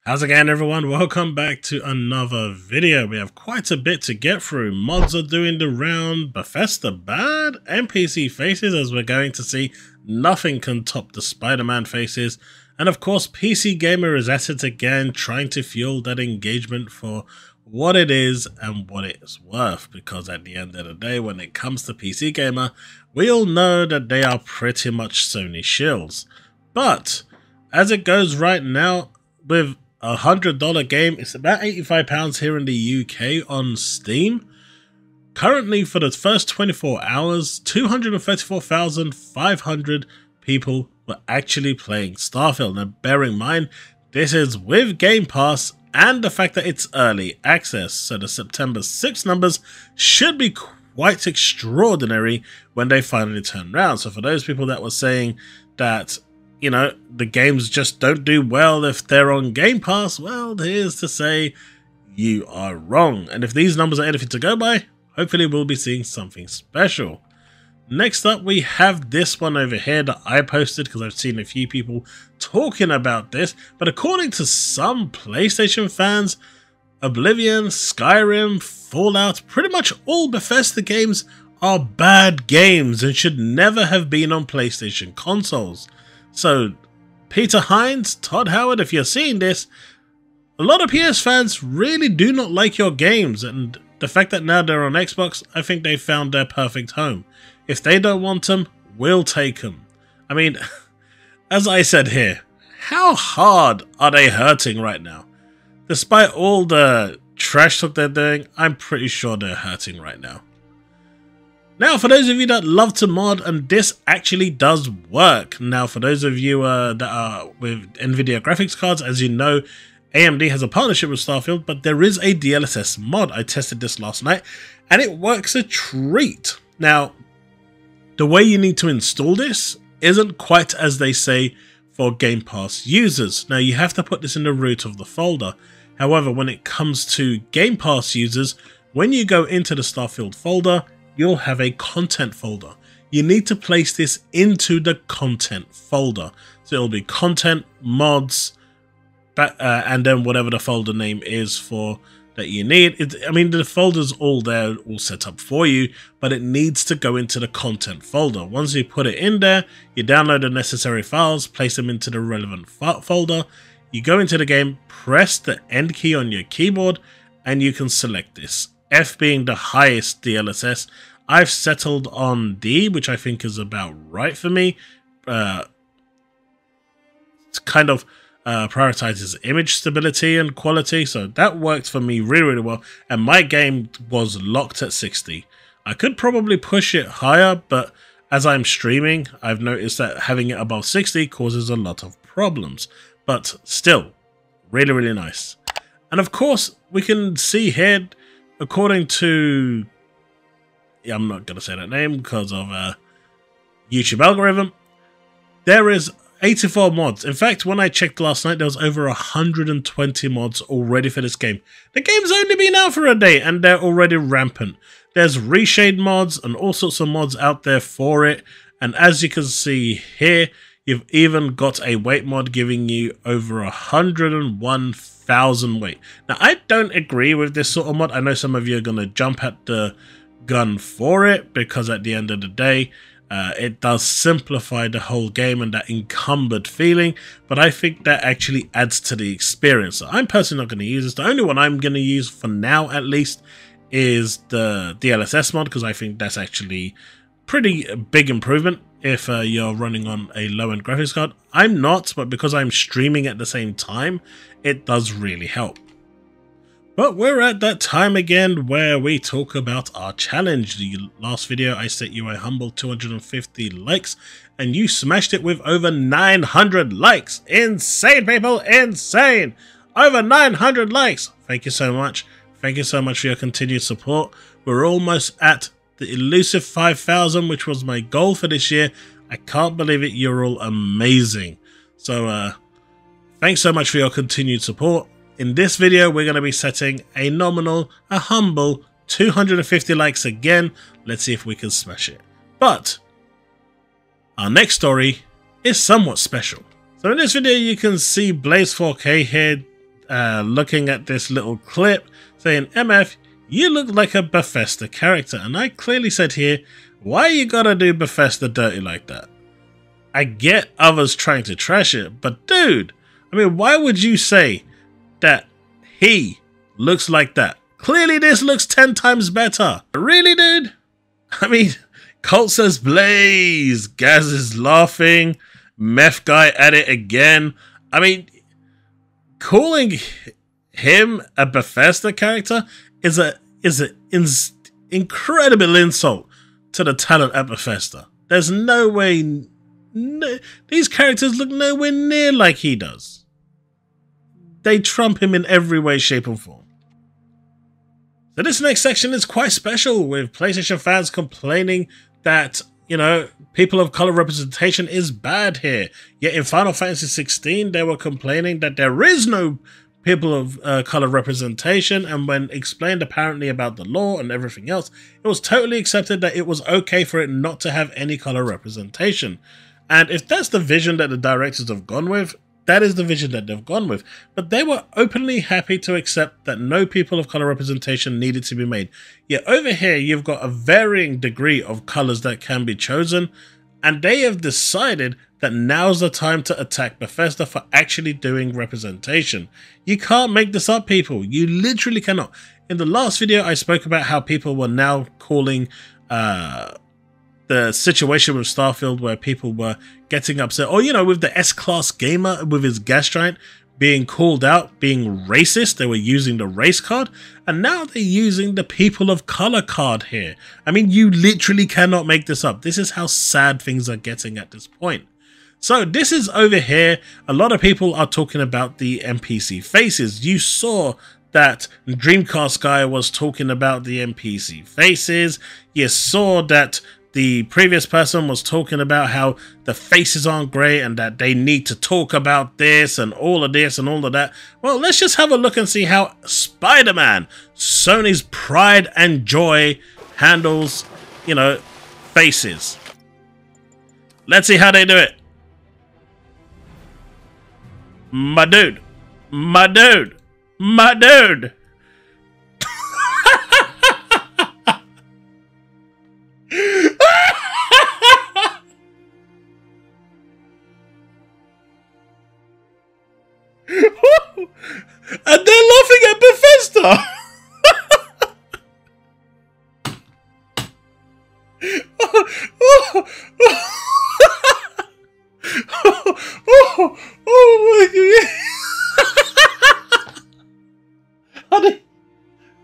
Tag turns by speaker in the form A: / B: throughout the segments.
A: How's it going, everyone? Welcome back to another video. We have quite a bit to get through. Mods are doing the round, Bethesda Bad, NPC faces, as we're going to see. Nothing can top the Spiderman faces. And of course, PC Gamer is at it again, trying to fuel that engagement for what it is and what it is worth. Because at the end of the day, when it comes to PC Gamer, we all know that they are pretty much Sony shills. But as it goes right now, with a $100 game, it's about £85 here in the UK on Steam. Currently, for the first 24 hours, 234,500 people were actually playing Starfield. Now, bear in mind, this is with Game Pass and the fact that it's early access, so the September 6 numbers should be quite extraordinary when they finally turn around. So for those people that were saying that, you know, the games just don't do well if they're on Game Pass, well, here's to say you are wrong. And if these numbers are anything to go by, hopefully we'll be seeing something special. Next up, we have this one over here that I posted because I've seen a few people talking about this. But according to some PlayStation fans, Oblivion, Skyrim, Fallout, pretty much all Bethesda games are bad games and should never have been on PlayStation consoles. So, Peter Hines, Todd Howard, if you're seeing this, a lot of PS fans really do not like your games, and the fact that now they're on Xbox, I think they found their perfect home. If they don't want them, we'll take them. I mean, as I said here, how hard are they hurting right now? Despite all the trash talk they're doing, I'm pretty sure they're hurting right now. Now, for those of you that love to mod, and this actually does work. Now, for those of you that are with NVIDIA graphics cards, as you know, AMD has a partnership with Starfield, but there is a DLSS mod. I tested this last night, and it works a treat. Now, the way you need to install this isn't quite as they say for Game Pass users. Now, you have to put this in the root of the folder. However, when it comes to Game Pass users, when you go into the Starfield folder, you'll have a content folder. You need to place this into the content folder. So it'll be content, mods, and then whatever the folder name is for that you need. I mean, the folder's all there, all set up for you, but it needs to go into the content folder. Once you put it in there, you download the necessary files, place them into the relevant folder. You go into the game, press the end key on your keyboard, and you can select this. F being the highest DLSS. I've settled on D, which I think is about right for me. It kind of prioritizes image stability and quality, so that worked for me really, really well. And my game was locked at 60. I could probably push it higher, but as I'm streaming, I've noticed that having it above 60 causes a lot of problems. But still, really, really nice. And of course, we can see here, according to, yeah, I'm not going to say that name because of YouTube algorithm, there is 84 mods. In fact, when I checked last night, there was over 120 mods already for this game. The game's only been out for a day and they're already rampant. There's reshade mods and all sorts of mods out there for it. And as you can see here, you've even got a weight mod giving you over 101,000 weight. Now, I don't agree with this sort of mod. I know some of you are going to jump at the gun for it because at the end of the day, it does simplify the whole game and that encumbered feeling, but I think that actually adds to the experience. So I'm personally not going to use this. The only one I'm going to use for now, at least, is the DLSS mod because I think that's actually pretty big improvement if you're running on a low-end graphics card. I'm not, but because I'm streaming at the same time, it does really help. But we're at that time again where we talk about our challenge. The last video I set you a humble 250 likes and you smashed it with over 900 likes. Insane, people, insane! Over 900 likes! Thank you so much. Thank you so much for your continued support. We're almost at the elusive 5,000, which was my goal for this year. I can't believe it. You're all amazing. So thanks so much for your continued support. In this video, we're going to be setting a humble 250 likes again. Let's see if we can smash it. But our next story is somewhat special. So in this video, you can see Blaze 4K here looking at this little clip saying, MF, you look like a Bethesda character. And I clearly said here, why you gotta do Bethesda dirty like that? I get others trying to trash it, but dude, I mean, why would you say that he looks like that? Clearly this looks 10 times better. Really, dude? I mean, Colt says Blaze, Gaz is laughing, Meth Guy at it again. I mean, calling him a Bethesda character is an incredible insult to the talent at Bethesda. There's no way, these characters look nowhere near like he does. They trump him in every way, shape and form. So this next section is quite special, with PlayStation fans complaining that, you know, people of color representation is bad here. Yet in Final Fantasy 16, they were complaining that there is no people of color representation, and when explained apparently about the law and everything else, it was totally accepted that it was okay for it not to have any color representation. And if that's the vision that the directors have gone with, that is the vision that they've gone with. But they were openly happy to accept that no people of color representation needed to be made. Yet over here, you've got a varying degree of colors that can be chosen, and they have decided that now's the time to attack Bethesda for actually doing representation. You can't make this up, people. You literally cannot. In the last video, I spoke about how people were now calling the situation with Starfield, where people were getting upset, or, you know, with the S-Class gamer with his gas giant being called out, being racist. They were using the race card, and now they're using the people of color card here. I mean, you literally cannot make this up. This is how sad things are getting at this point. So this is over here. A lot of people are talking about the NPC faces. You saw that Dreamcast Guy was talking about the NPC faces. You saw that the previous person was talking about how the faces aren't great and that they need to talk about this and all of this and all of that. Well, let's just have a look and see how Spiderman, Sony's pride and joy, handles, you know, faces. Let's see how they do it. My dude. My dude. My dude. And they're laughing at Bethesda.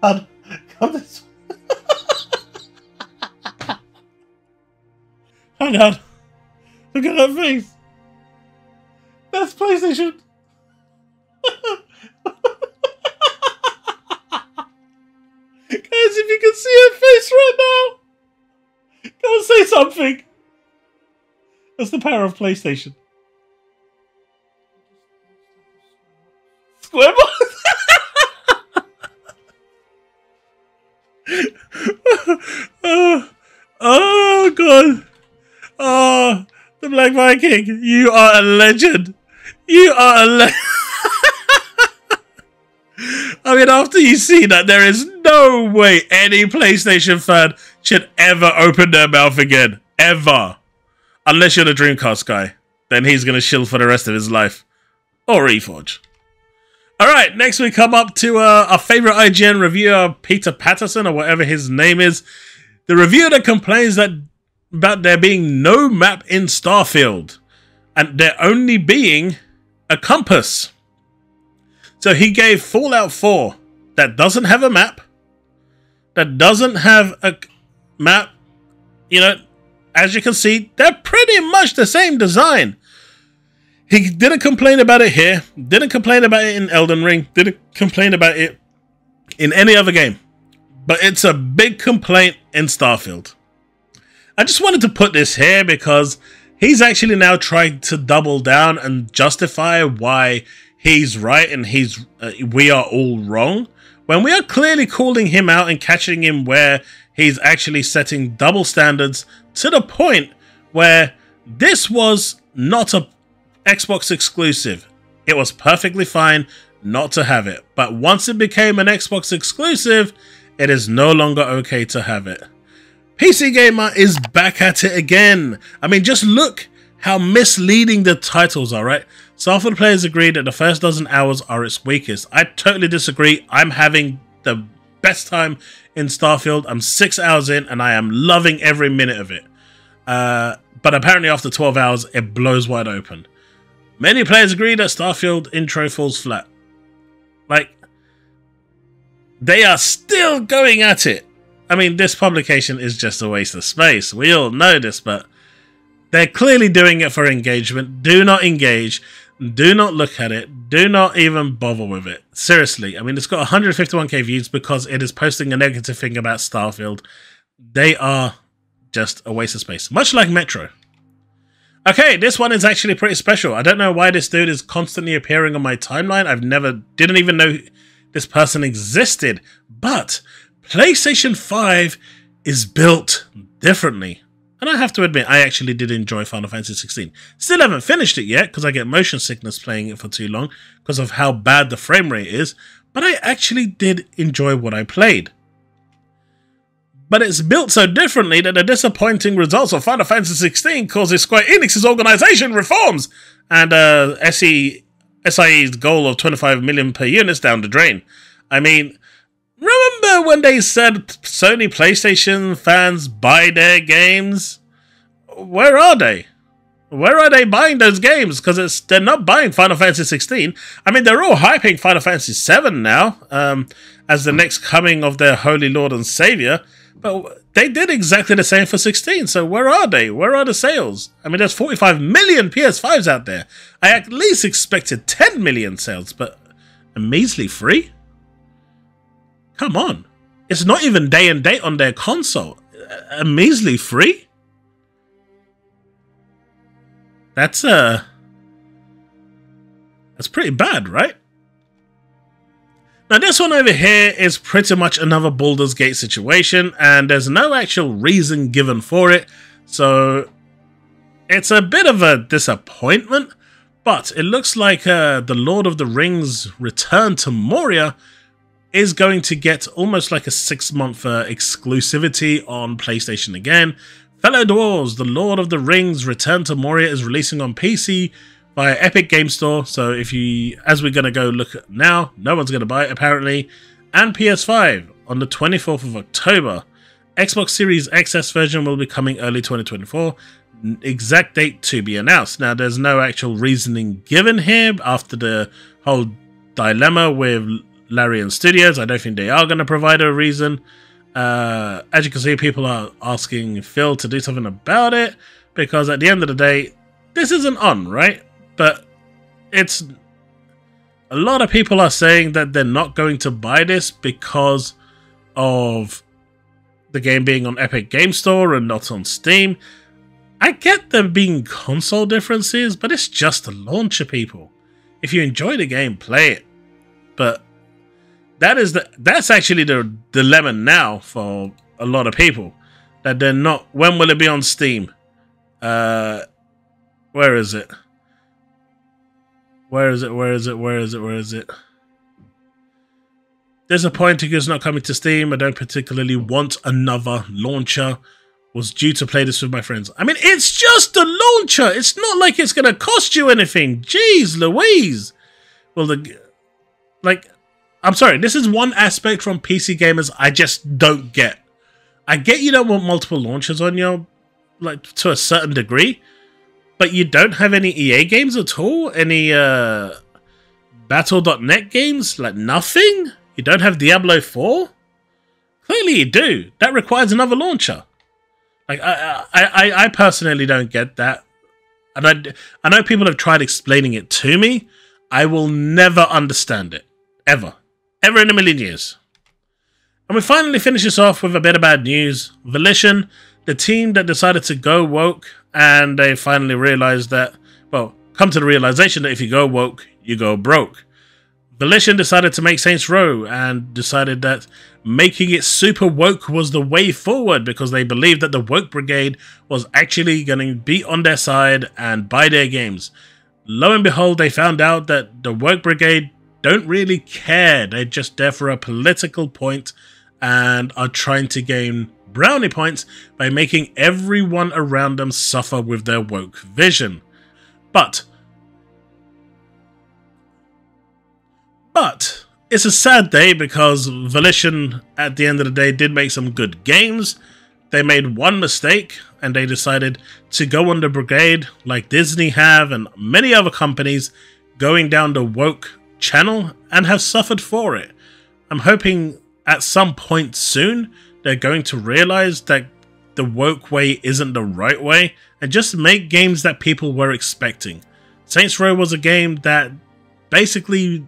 A: Honey, come this way. Hang on. Look at that face. That's PlayStation. Guys, if you can see her face right now, go and say something. That's the power of PlayStation. Square oh god. Oh, the Black Viking, you are a legend. You are a legend. I mean, after you see that, there is no way any PlayStation fan should ever open their mouth again. Ever. Unless you're the Dreamcast guy. Then he's going to chill for the rest of his life. Or Reforge. Alright, next we come up to our favourite IGN reviewer, Peter Patterson, or whatever his name is. The reviewer that complains about there being no map in Starfield. And there only being a compass. So he gave Fallout 4 that doesn't have a map, that doesn't have a map. You know, as you can see, they're pretty much the same design. He didn't complain about it here, didn't complain about it in Elden Ring, didn't complain about it in any other game. But it's a big complaint in Starfield. I just wanted to put this here because he's actually now trying to double down and justify why he's right and we are all wrong, when we are clearly calling him out and catching him where he's actually setting double standards to the point where this was not a Xbox exclusive. It was perfectly fine. not to have it. But once it became an Xbox exclusive, it is no longer okay to have it. PC Gamer is back at it again. I mean, just look how misleading the titles are, right? Starfield players agree that the first dozen hours are its weakest. I totally disagree. I'm having the best time in Starfield. I'm 6 hours in and I am loving every minute of it. But apparently after 12 hours, it blows wide open. Many players agree that Starfield intro falls flat. Like, they are still going at it. I mean, this publication is just a waste of space. We all know this, but they're clearly doing it for engagement. Do not engage. Do not look at it. Do not even bother with it. Seriously. I mean, it's got 151k views because it is posting a negative thing about Starfield. They are just a waste of space. Much like Metro. Okay, this one is actually pretty special. I don't know why this dude is constantly appearing on my timeline. Didn't even know this person existed. But PlayStation 5 is built differently. And I have to admit, I actually did enjoy Final Fantasy 16. Still haven't finished it yet, because I get motion sickness playing it for too long, because of how bad the frame rate is. But I actually did enjoy what I played. But it's built so differently that the disappointing results of Final Fantasy 16 causes Square Enix's organization reforms, and SIE's goal of 25 million per unit down the drain. I mean, remember when they said Sony PlayStation fans buy their games? Where are they? Where are they buying those games? Because they're not buying Final Fantasy 16. I mean, they're all hyping Final Fantasy 7 now as the next coming of their holy lord and savior. But they did exactly the same for 16. So where are they? Where are the sales? I mean, there's 45 million PS5s out there. I at least expected 10 million sales, but a measly 3? Come on. It's not even day and date on their console. A measly 3? That's pretty bad, right? Now this one over here is pretty much another Baldur's Gate situation, and there's no actual reason given for it, so it's a bit of a disappointment, but it looks like the Lord of the Rings Return to Moria is going to get almost like a 6-month exclusivity on PlayStation again. Fellow Dwarves, the Lord of the Rings Return to Moria is releasing on PC via Epic Game Store, so as we're going to go look at now, no one's going to buy it apparently, and PS5 on the 24th of October. Xbox Series XS version will be coming early 2024, exact date to be announced. Now there's no actual reasoning given here after the whole dilemma with Larian Studios. I don't think they are going to provide a reason. As you can see, people are asking Phil to do something about it, because at the end of the day, this isn't on, right? But it's a lot of people are saying that they're not going to buy this because of the game being on Epic Game Store and not on Steam. I get there being console differences, but it's just a launcher, people. If you enjoy the game, play it. But that's actually the dilemma now for a lot of people, that they're not. When will it be on Steam? Where is it? Where is it? Disappointing it's not coming to Steam. I don't particularly want another launcher. Was due to play this with my friends. I mean, it's just a launcher. It's not like it's going to cost you anything. Jeez Louise. Well, I'm sorry. This is one aspect from PC gamers I just don't get. I get you don't want multiple launchers on your, to a certain degree. But you don't have any EA games at all? Any Battle.net games? Like nothing? You don't have Diablo 4? Clearly you do. That requires another launcher. Like I personally don't get that. And I know people have tried explaining it to me. I will never understand it. Ever. Ever in a million years. And we finally finish this off with a bit of bad news. Volition, the team that decided to go woke, and they finally realized that, well, come to the realization that if you go woke, you go broke. Volition decided to make Saints Row and decided that making it super woke was the way forward, because they believed that the woke brigade was actually going to be on their side and buy their games. Lo and behold, they found out that the woke brigade don't really care. They're just there for a political point and are trying to gain brownie points by making everyone around them suffer with their woke vision. But it's a sad day because Volition, at the end of the day, did make some good games. They made one mistake and they decided to go on the brigade like Disney have and many other companies, going down the woke channel, and have suffered for it. I'm hoping at some point soon they're going to realize that the woke way isn't the right way and just make games that people were expecting. Saints Row was a game that basically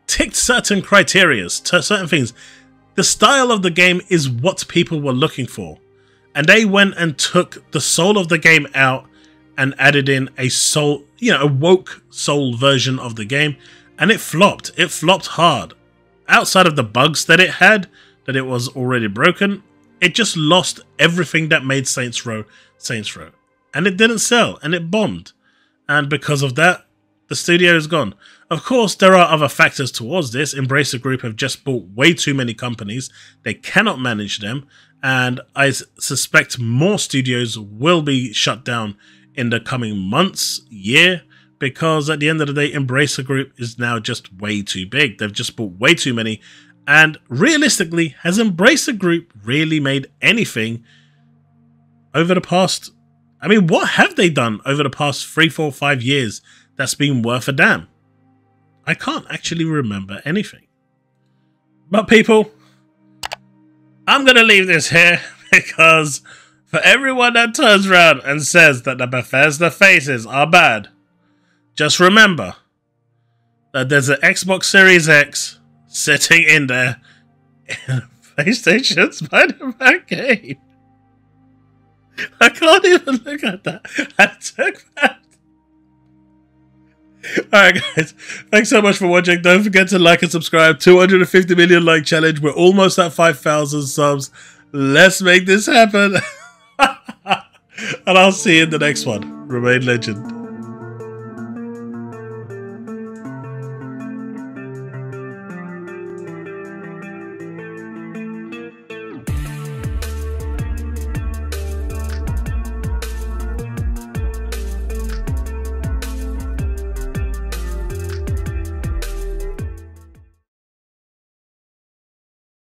A: ticked certain criteria, certain things. The style of the game is what people were looking for, and they went and took the soul of the game out and added in a soul, a woke soul version of the game, and it flopped. It flopped hard. Outside of the bugs that it had, that it was already broken, it just lost everything that made Saints Row Saints Row, and it didn't sell, and it bombed, and because of that, the studio is gone. Of course, there are other factors towards this. Embracer Group have just bought way too many companies. They cannot manage them. And I suspect more studios will be shut down in the coming months, year, because at the end of the day, Embracer Group is now just way too big. They've just bought way too many. And realistically, has Embracer Group really made anything over the past... I mean, what have they done over the past 3, 4, 5 years that's been worth a damn? I can't actually remember anything. But people, I'm going to leave this here because for everyone that turns around and says that the Bethesda faces are bad, just remember that there's an Xbox Series X sitting in there in a PlayStation Spiderman game. I can't even look at that. I took that. Alright guys, thanks so much for watching. Don't forget to like and subscribe. 250 million like challenge. We're almost at 5,000 subs. Let's make this happen. And I'll see you in the next one. Remain legend.